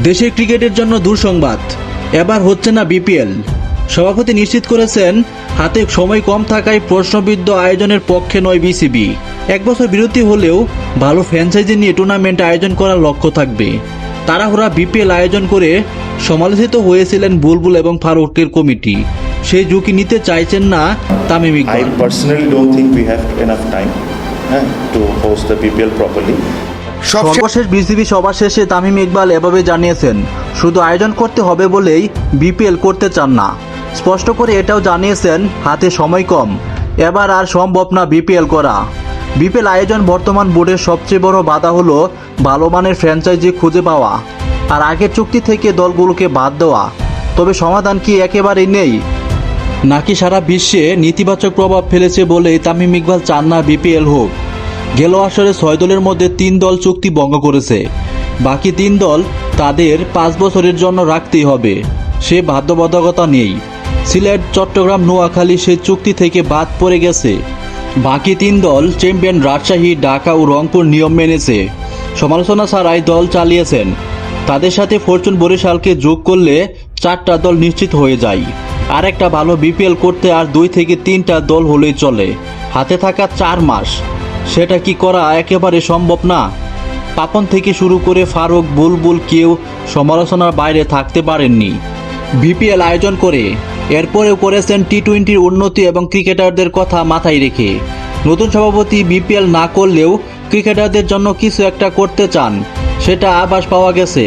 দেশের ক্রিকেটের জন্য দুঃসংবাদ, এবার হচ্ছে না বিপিএল। সভাপতি নিশ্চিত করেছেন হাতে সময় কম থাকায় প্রশ্নবিদ্ধ আয়োজনের পক্ষে নয় বিসিবি। এক বছর বিরতি হলেও ভালো ফ্র্যাঞ্চাইজি নিয়ে টুর্নামেন্ট আয়োজন করার লক্ষ্য থাকবে। তাড়াহুড়া বিপিএল আয়োজন করে সমালোচিত হয়েছিলেন বুলবুল এবং ফারুকের কমিটি। সেই ঝুঁকি নিতে চাইছেন না Tamim I Iqbal. personally don't think we have enough time to host the BPL properly. সর্বশেষ বিসিবি সভা শেষে তামিম ইকবাল এভাবে জানিয়েছেন, শুধু আয়োজন করতে হবে বলেই বিপিএল করতে চান না। স্পষ্ট করে এটাও জানিয়েছেন হাতে সময় কম, এবার আর সম্ভব না বিপিএল করা। বিপিএল আয়োজন বর্তমান বোর্ডের সবচেয়ে বড় বাধা হলো ভালো মানের ফ্র্যাঞ্চাইজি খুঁজে পাওয়া আর আগের চুক্তি থেকে দলগুলোকে বাদ দেওয়া। তবে সমাধান কি একেবারেই নেই, নাকি সারা বিশ্বে নেতিবাচক প্রভাব ফেলেছে বলেই তামিম ইকবাল চান না বিপিএল হোক? গেল আসরে 6 দলের মধ্যে 3 দল চুক্তি ভঙ্গ করেছে, বাকি 3 দল তাদের 5 বছরের জন্য রাখতেই হবে, সে বাধ্যবাধকতা নেই। সিলেট, চট্টগ্রাম, নোয়াখালী সেই চুক্তি থেকে বাদ পড়ে গেছে। বাকি 3 দল চ্যাম্পিয়ন রাজশাহী, ঢাকা ও রংপুর নিয়ম মেনেছে, সমালোচনা ছাড়াই দল চালিয়েছেন। তাদের সাথে ফরচুন বরিশালকে যোগ করলে 4টা দল নিশ্চিত হয়ে যায়। আর একটা ভালো বিপিএল করতে আর 2 থেকে 3টা দল হলেই চলে। হাতে থাকা 4 মাস, সেটা কি করা একেবারে সম্ভব না? পাপন থেকে শুরু করে ফারুক, বুলবুল কেউ সমালোচনার বাইরে থাকতে পারেননি বিপিএল আয়োজন করে। এরপরেও করেছেন টি-20-র উন্নতি এবং ক্রিকেটারদের কথা মাথায় রেখে। নতুন সভাপতি বিপিএল না করলেও ক্রিকেটারদের জন্য কিছু একটা করতে চান, সেটা আভাস পাওয়া গেছে।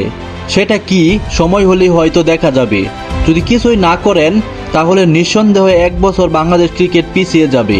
সেটা কি সময় হলেই হয়তো দেখা যাবে। যদি কিছুই না করেন তাহলে নিঃসন্দেহে 1 বছর বাংলাদেশ ক্রিকেট পিছিয়ে যাবে।